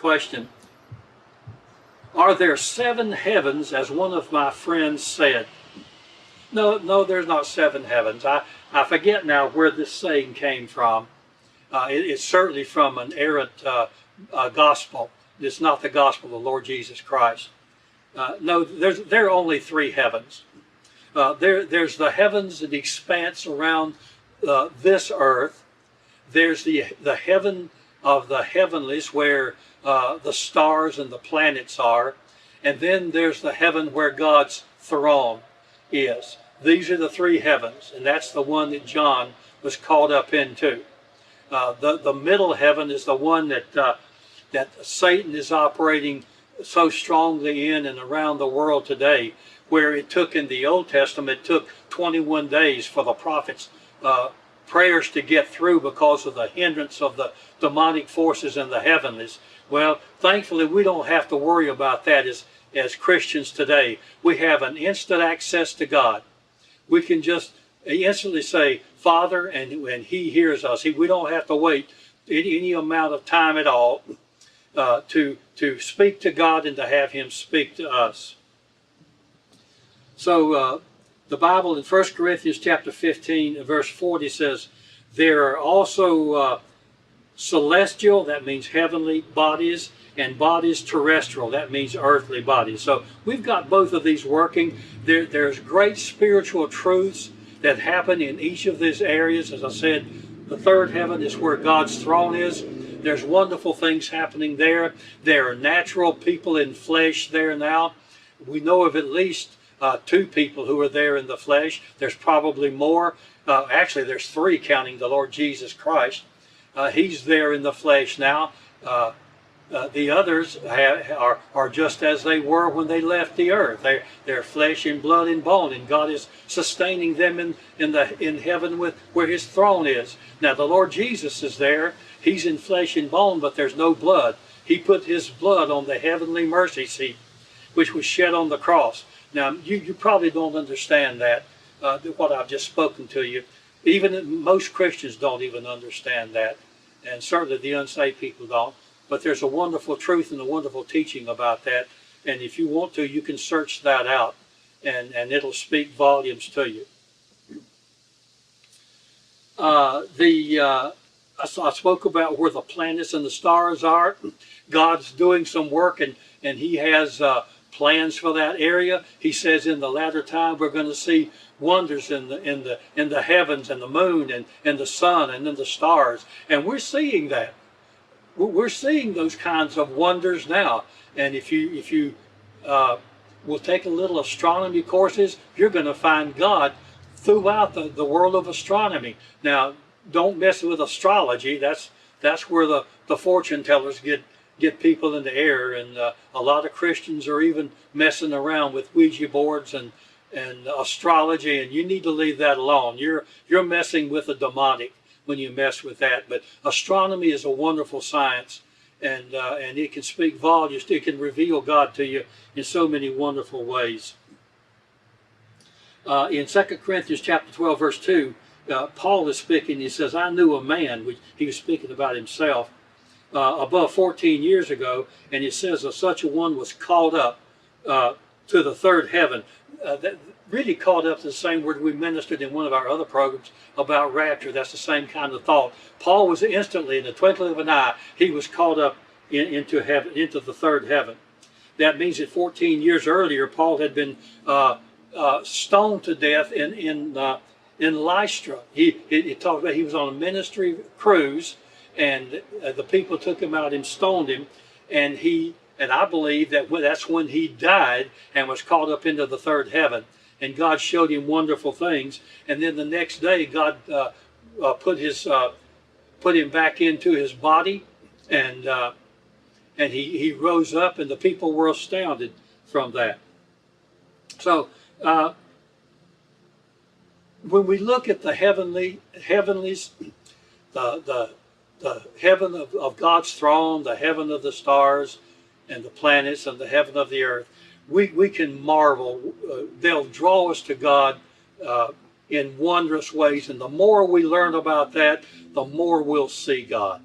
question. Are there 7 heavens, as one of my friends said? No, there's not 7 heavens. I forget now where this saying came from. It's certainly from an errant gospel. It's not the gospel of the Lord Jesus Christ. No, there are only 3 heavens. There's the heavens and the expanse around this earth. There's the heaven of the heavenlies where the stars and the planets are. And then there's the heaven where God's throne is. These are the 3 heavens, and that's the one that John was called up into. The middle heaven is the one that Satan is operating so strongly in and around the world today, where it took in the Old Testament, it took 21 days for the prophets' prayers to get through because of the hindrance of the demonic forces in the heavenlies. Well, thankfully, we don't have to worry about that as Christians today. We have an instant access to God. We can just instantly say, Father, and He hears us. We don't have to wait any amount of time at all to speak to God and to have Him speak to us. So the Bible in 1 Corinthians chapter 15, verse 40 says, there are also celestial, that means heavenly bodies, and bodies terrestrial, that means earthly bodies. So we've got both of these working. There's great spiritual truths that happen in each of these areas. As I said, the 3rd heaven is where God's throne is. There's wonderful things happening there. There are natural people in flesh there now. We know of at least 2 people who are there in the flesh. There's probably more. Actually, there's 3 counting the Lord Jesus Christ. He's there in the flesh now. The others are just as they were when they left the earth. They're flesh and blood and bone, and God is sustaining them in heaven where His throne is. Now the Lord Jesus is there. He's in flesh and bone, but there's no blood. He put His blood on the heavenly mercy seat, which was shed on the cross. Now you probably don't understand that, what I've just spoken to you. Even most Christians don't even understand that, and certainly the unsaved people don't. But there's a wonderful truth and a wonderful teaching about that. And if you want to, you can search that out, and it'll speak volumes to you. I spoke about where the planets and the stars are. God's doing some work, and He has plans for that area. He says in the latter time we're going to see wonders in the heavens, and the moon, and the sun, and then the stars. And we're seeing that. We're seeing those kinds of wonders now. And if you will take a little astronomy courses, you're going to find God throughout the world of astronomy. Now, don't mess with astrology. That's where the fortune tellers get people into error. And a lot of Christians are even messing around with Ouija boards and astrology, and you need to leave that alone. You're messing with the demonic when you mess with that. But astronomy is a wonderful science, and it can speak volumes. It can reveal God to you in so many wonderful ways. In 2 Corinthians chapter 12, verse 2, Paul is speaking. He says, I knew a man, which he was speaking about himself, above 14 years ago, and it says that such a one was called up to the 3rd heaven. That really called up to the same word we ministered in one of our other programs about rapture. That's the same kind of thought. Paul was instantly, in the twinkling of an eye, he was called up into heaven, into the 3rd heaven. That means that 14 years earlier, Paul had been stoned to death in Lystra. He talked about he was on a ministry cruise, and the people took him out and stoned him, and I believe that's when he died and was called up into the 3rd heaven. And God showed him wonderful things. And then the next day, God put him back into his body, and he rose up, and the people were astounded from that. So when we look at the heavenlies, the heaven of God's throne, the heaven of the stars, and the planets, and the heaven of the earth, we can marvel. They'll draw us to God in wondrous ways, and the more we learn about that, the more we'll see God.